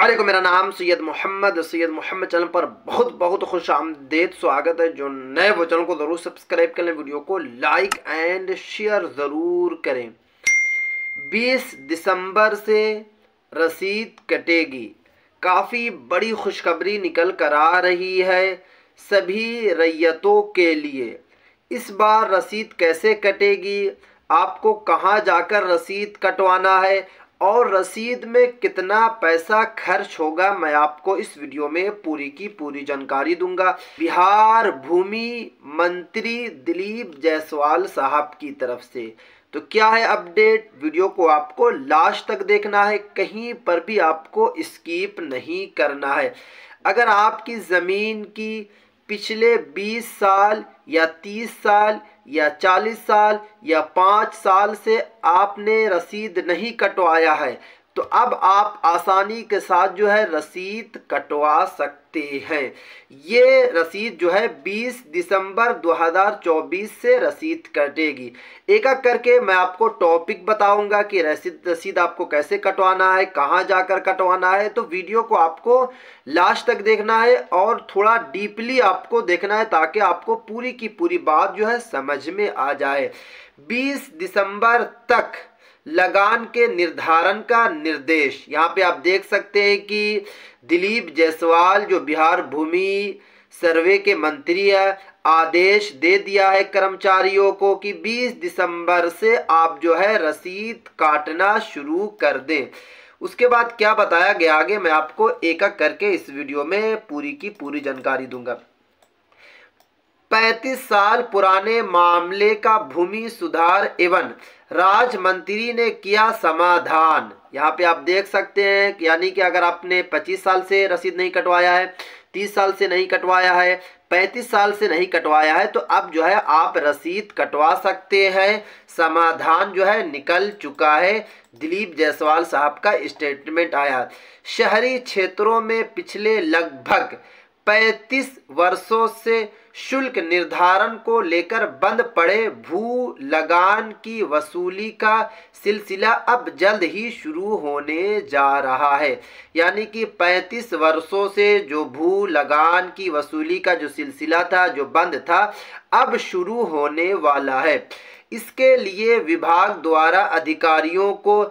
वालेकुम, मेरा नाम सैयद मोहम्मद चैनल पर बहुत बहुत खुश आमदेद स्वागत है। जो नए वो चैनल को ज़रूर सब्सक्राइब कर लें, वीडियो को लाइक एंड शेयर ज़रूर करें। 20 दिसंबर से रसीद कटेगी, काफ़ी बड़ी खुशखबरी निकल कर आ रही है सभी रैयतों के लिए। इस बार रसीद कैसे कटेगी, आपको कहां जाकर रसीद कटवाना है और रसीद में कितना पैसा खर्च होगा, मैं आपको इस वीडियो में पूरी की पूरी जानकारी दूंगा। बिहार भूमि मंत्री दिलीप जायसवाल साहब की तरफ से तो क्या है अपडेट, वीडियो को आपको लास्ट तक देखना है, कहीं पर भी आपको स्किप नहीं करना है। अगर आपकी ज़मीन की पिछले 20 साल या 30 साल या 40 साल या 5 साल से आपने रसीद नहीं कटवाया है तो अब आप आसानी के साथ जो है रसीद कटवा सकते हैं। ये रसीद जो है 20 दिसंबर 2024 से रसीद कटेगी। एक एक करके मैं आपको टॉपिक बताऊंगा कि रसीद आपको कैसे कटवाना है, कहां जाकर कटवाना है। तो वीडियो को आपको लास्ट तक देखना है और थोड़ा डीपली आपको देखना है ताकि आपको पूरी की पूरी बात जो है समझ में आ जाए। 20 दिसंबर तक लगान के निर्धारण का निर्देश, यहाँ पे आप देख सकते हैं कि दिलीप जायसवाल जो बिहार भूमि सर्वे के मंत्री है, आदेश दे दिया है कर्मचारियों को कि 20 दिसंबर से आप जो है रसीद काटना शुरू कर दें। उसके बाद क्या बताया गया आगे मैं आपको एक एक करके इस वीडियो में पूरी की पूरी जानकारी दूंगा। 35 साल पुराने मामले का भूमि सुधार एवं राज्य मंत्री ने किया समाधान। यहाँ पे आप देख सकते हैं यानी कि अगर आपने 25 साल से रसीद नहीं कटवाया है, 30 साल से नहीं कटवाया है, 35 साल से नहीं कटवाया है तो अब जो है आप रसीद कटवा सकते हैं। समाधान जो है निकल चुका है। दिलीप जायसवाल साहब का स्टेटमेंट आया। शहरी क्षेत्रों में पिछले लगभग 35 वर्षों से शुल्क निर्धारण को लेकर बंद पड़े भू लगान की वसूली का सिलसिला अब जल्द ही शुरू होने जा रहा है। यानी कि 35 वर्षों से जो भू लगान की वसूली का जो सिलसिला था, जो बंद था, अब शुरू होने वाला है। इसके लिए विभाग द्वारा अधिकारियों को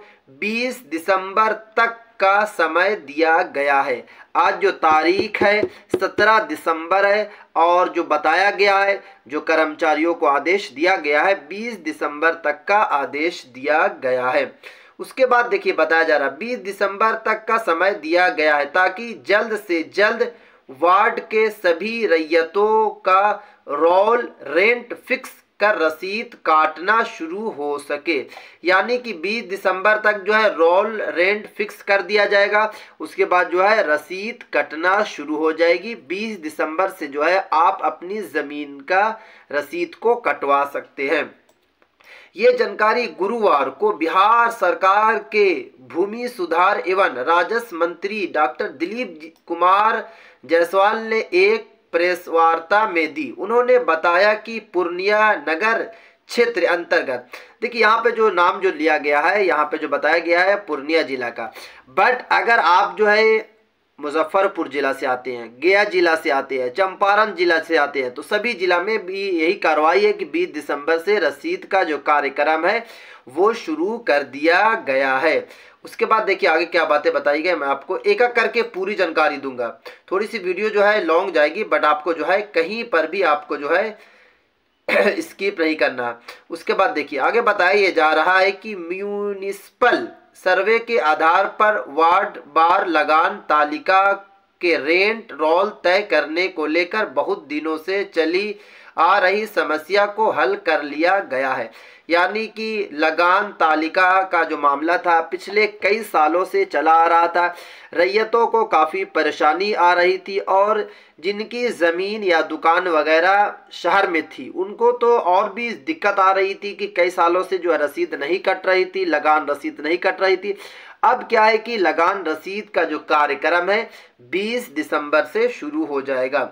20 दिसंबर तक का समय दिया गया है। आज जो तारीख है 17 दिसंबर है और जो बताया गया है, जो कर्मचारियों को आदेश दिया गया है, 20 दिसंबर तक का आदेश दिया गया है। उसके बाद देखिए बताया जा रहा है 20 दिसंबर तक का समय दिया गया है ताकि जल्द से जल्द वार्ड के सभी रैयतों का रोल रेंट फिक्स कर रसीद काटना शुरू हो सके। यानी कि 20 दिसंबर तक जो है रोल रेंट फिक्स कर दिया जाएगा। उसके बाद जो है रसीद कटना शुरू हो जाएगी। 20 दिसंबर से जो है आप अपनी ज़मीन का रसीद को कटवा सकते हैं। ये जानकारी गुरुवार को बिहार सरकार के भूमि सुधार एवं राजस्व मंत्री डॉक्टर दिलीप कुमार जायसवाल ने एक प्रेस वार्ता में दी। उन्होंने बताया कि पूर्णिया नगर क्षेत्र अंतर्गत, देखिए यहाँ पे जो नाम जो लिया गया है, यहाँ पे जो बताया गया है पूर्णिया जिला का, बट अगर आप जो है मुजफ्फरपुर जिला से आते हैं, गया जिला से आते हैं, चंपारण जिला से आते हैं तो सभी जिला में भी यही कार्रवाई है कि 20 दिसंबर से रसीद का जो कार्यक्रम है वो शुरू कर दिया गया है। उसके बाद देखिए आगे क्या बातें बताई गई, मैं आपको एक एक करके पूरी जानकारी दूंगा। थोड़ी सी वीडियो जो है लॉन्ग जाएगी बट आपको जो है कहीं पर भी आपको जो है स्किप नहीं करना। उसके बाद देखिए आगे बताया जा रहा है कि म्यूनिसिपल सर्वे के आधार पर वार्ड बार लगान तालिका के रेंट रोल तय करने को लेकर बहुत दिनों से चली आ रही समस्या को हल कर लिया गया है। यानी कि लगान तालिका का जो मामला था पिछले कई सालों से चला आ रहा था, रैयतों को काफ़ी परेशानी आ रही थी और जिनकी ज़मीन या दुकान वगैरह शहर में थी उनको तो और भी दिक्कत आ रही थी कि कई सालों से जो है रसीद नहीं कट रही थी, लगान रसीद नहीं कट रही थी। अब क्या है कि लगान रसीद का जो कार्यक्रम है 20 दिसंबर से शुरू हो जाएगा।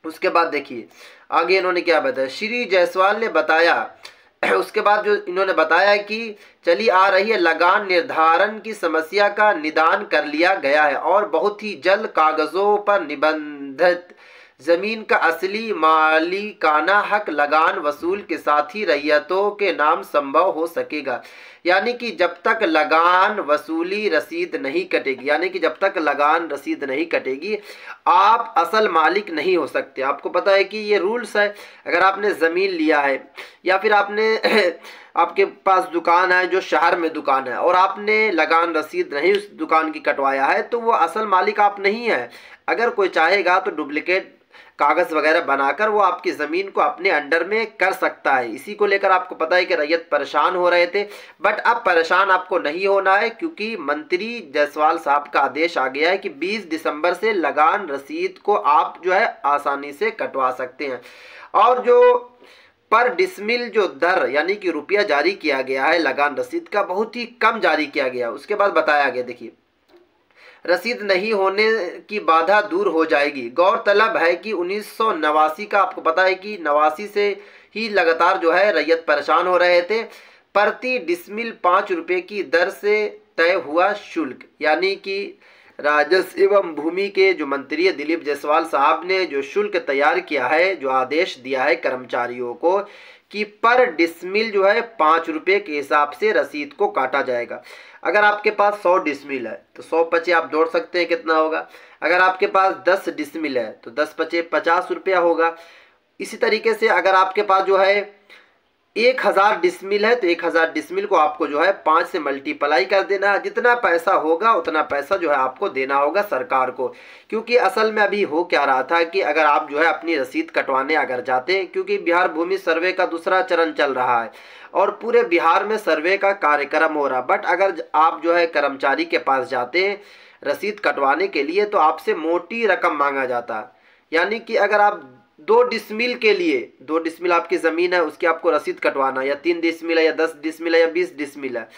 उसके बाद देखिए आगे इन्होंने क्या बताया। श्री जायसवाल ने बताया उसके बाद जो इन्होंने बताया कि चली आ रही है लगान निर्धारण की समस्या का निदान कर लिया गया है और बहुत ही जल्द कागजों पर निबंधित जमीन का असली मालिकाना हक लगान वसूल के साथ ही रैयतों के नाम संभव हो सकेगा। यानी कि जब तक लगान वसूली रसीद नहीं कटेगी, यानी कि जब तक लगान रसीद नहीं कटेगी, आप असल मालिक नहीं हो सकते। आपको पता है कि ये रूल्स है। अगर आपने ज़मीन लिया है या फिर आपने आपके पास दुकान है, जो शहर में दुकान है, और आपने लगान रसीद नहीं उस दुकान की कटवाया है, तो वो असल मालिक आप नहीं है। अगर कोई चाहेगा तो डुप्लीकेट कागज वगैरह बनाकर वो आपकी ज़मीन को अपने अंडर में कर सकता है। इसी को लेकर आपको पता है कि रैयत परेशान हो रहे थे, बट अब परेशान आपको नहीं होना है, क्योंकि मंत्री जायसवाल साहब का आदेश आ गया है कि 20 दिसंबर से लगान रसीद को आप जो है आसानी से कटवा सकते हैं। और जो पर डिसमिल जो दर यानी कि रुपया जारी किया गया है लगान रसीद का, बहुत ही कम जारी किया गया। उसके बाद बताया गया, देखिए, रसीद नहीं होने की बाधा दूर हो जाएगी। गौरतलब है कि 1989 का आपको पता है कि 89 से ही लगातार जो है रैयत परेशान हो रहे थे। प्रति डिसमिल 5 रुपये की दर से तय हुआ शुल्क, यानी कि राजस्व एवं भूमि के जो मंत्री है दिलीप जायसवाल साहब ने जो शुल्क तैयार किया है, जो आदेश दिया है कर्मचारियों को कि पर डिसमिल जो है 5 रुपये के हिसाब से रसीद को काटा जाएगा। अगर आपके पास 100 डिसमिल है तो 100 पचे आप जोड़ सकते हैं कितना होगा। अगर आपके पास 10 डिसमिल है तो 10 पचे 50 रुपया होगा। इसी तरीके से अगर आपके पास जो है 1000 डिसमिल है तो 1000 डिसमिल को आपको जो है 5 से मल्टीप्लाई कर देना है। जितना पैसा होगा उतना पैसा जो है आपको देना होगा सरकार को। क्योंकि असल में अभी हो क्या रहा था कि अगर आप जो है अपनी रसीद कटवाने अगर जाते हैं, क्योंकि बिहार भूमि सर्वे का दूसरा चरण चल रहा है और पूरे बिहार में सर्वे का कार्यक्रम हो रहा, बट अगर आप जो है कर्मचारी के पास जाते हैं रसीद कटवाने के लिए तो आपसे मोटी रकम मांगा जाता है। यानी कि अगर आप 2 डिसमिल के लिए, 2 डिसमिल आपकी ज़मीन है उसकी आपको रसीद कटवाना, या 3 डिसमिल है या 10 डिसमिल है या 20 डिसमिल है,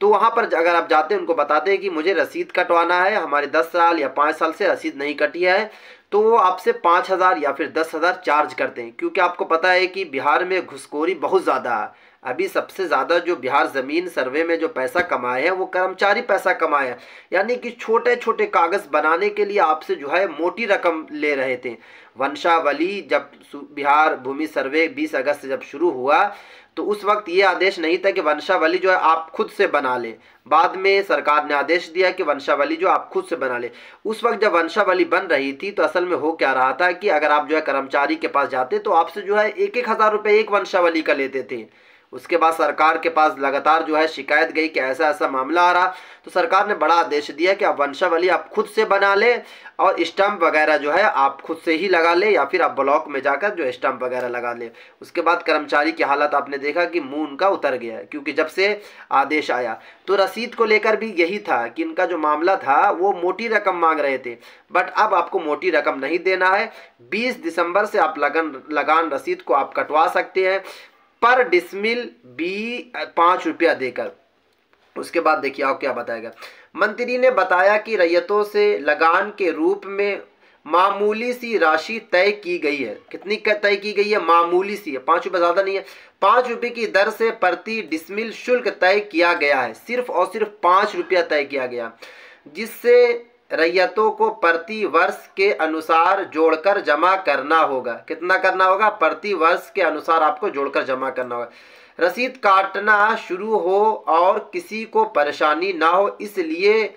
तो वहाँ पर अगर आप जाते हैं उनको बताते हैं कि मुझे रसीद कटवाना है, हमारे 10 साल या 5 साल से रसीद नहीं कटी है, तो वो आपसे 5000 या फिर 10,000 चार्ज करते हैं। क्योंकि आपको पता है कि बिहार में घुसखोरी बहुत ज़्यादा है। अभी सबसे ज़्यादा जो बिहार ज़मीन सर्वे में जो पैसा कमाए हैं वो कर्मचारी पैसा कमाए हैं। यानी कि छोटे छोटे कागज़ बनाने के लिए आपसे जो है मोटी रकम ले रहे थे। वंशावली जब बिहार भूमि सर्वे 20 अगस्त से जब शुरू हुआ तो उस वक्त ये आदेश नहीं था कि वंशावली जो है आप खुद से बना ले। बाद में सरकार ने आदेश दिया कि वंशावली जो आप खुद से बना ले। उस वक्त जब वंशावली बन रही थी तो असल में हो क्या रहा था कि अगर आप जो है कर्मचारी के पास जाते तो आपसे जो है 1,000 रुपये एक वंशावली का लेते थे। उसके बाद सरकार के पास लगातार जो है शिकायत गई कि ऐसा ऐसा मामला आ रहा, तो सरकार ने बड़ा आदेश दिया कि आप वंशावली आप खुद से बना ले और स्टंप वगैरह जो है आप खुद से ही लगा ले, या फिर आप ब्लॉक में जाकर जो स्टंप वगैरह लगा ले। उसके बाद कर्मचारी की हालत आपने देखा कि मुंह उनका उतर गया है, क्योंकि जब से आदेश आया तो रसीद को लेकर भी यही था कि इनका जो मामला था वो मोटी रकम मांग रहे थे, बट अब आपको मोटी रकम नहीं देना है। 20 दिसंबर से आप लगान रसीद को आप कटवा सकते हैं पर डिसमिल 5 रुपया देकर। उसके बाद देखिए आप क्या बताएगा। मंत्री ने बताया कि रैयतों से लगान के रूप में मामूली सी राशि तय की गई है। कितनी तय की गई है? मामूली सी है, 5 रुपये, ज़्यादा नहीं है। 5 रुपये की दर से प्रति डिसमिल शुल्क तय किया गया है। सिर्फ और सिर्फ 5 रुपया तय किया गया, जिससे रैयतों को प्रति वर्ष के अनुसार जोड़कर जमा करना होगा। कितना करना होगा? प्रति वर्ष के अनुसार आपको जोड़कर जमा करना होगा। रसीद काटना शुरू हो और किसी को परेशानी ना हो, इसलिए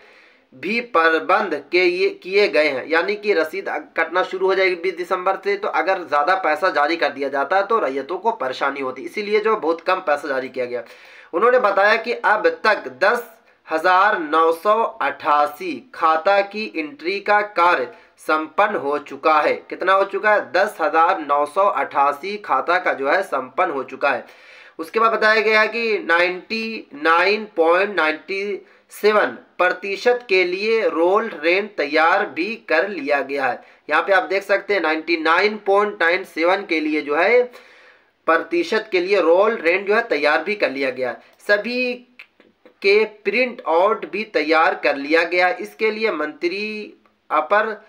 भी प्रबंध किए गए हैं। यानी कि रसीद कटना शुरू हो जाएगी 20 दिसंबर से, तो अगर ज़्यादा पैसा जारी कर दिया जाता है तो रैयतों को परेशानी होती, इसीलिए जो बहुत कम पैसा जारी किया गया। उन्होंने बताया कि अब तक 10,988 खाता की एंट्री का कार्य संपन्न हो चुका है। कितना हो चुका है? 10,988 खाता का जो है संपन्न हो चुका है। उसके बाद बताया गया कि 99.97% के लिए रोल रेंट तैयार भी कर लिया गया है। यहाँ पे आप देख सकते हैं 99.97 के लिए जो है प्रतिशत के लिए रोल रेंट जो है तैयार भी कर लिया गया है। सभी के प्रिंट आउट भी तैयार कर लिया गया। इसके लिए मंत्री अपर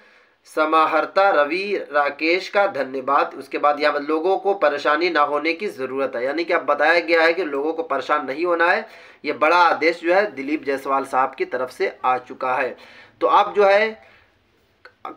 समाहर्ता रवि राकेश का धन्यवाद। उसके बाद यहाँ पर लोगों को परेशानी ना होने की ज़रूरत है, यानी कि अब बताया गया है कि लोगों को परेशान नहीं होना है। ये बड़ा आदेश जो है दिलीप जायसवाल साहब की तरफ से आ चुका है। तो अब जो है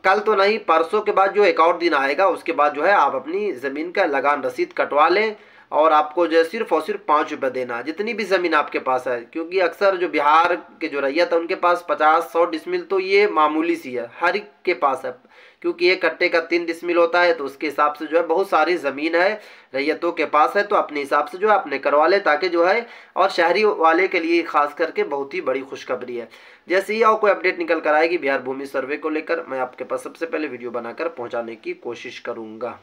कल तो नहीं, परसों के बाद जो एक और दिन आएगा, उसके बाद जो है आप अपनी ज़मीन का लगान रसीद कटवा लें और आपको जो है सिर्फ और सिर्फ 5 रुपये देना, जितनी भी ज़मीन आपके पास है। क्योंकि अक्सर जो बिहार के जो रैयत है उनके पास 50-100 डिसमिल तो ये मामूली सी है, हर एक के पास है। क्योंकि एक कट्टे का 3 डिसमिल होता है, तो उसके हिसाब से जो है बहुत सारी ज़मीन है रैयतों के पास है। तो अपने हिसाब से जो है अपने करवा ले, ताकि जो है, और शहरी वाले के लिए खास करके बहुत ही बड़ी खुशखबरी है। जैसे ही और कोई अपडेट निकल कर आएगी बिहार भूमि सर्वे को लेकर, मैं आपके पास सबसे पहले वीडियो बनाकर पहुँचाने की कोशिश करूँगा।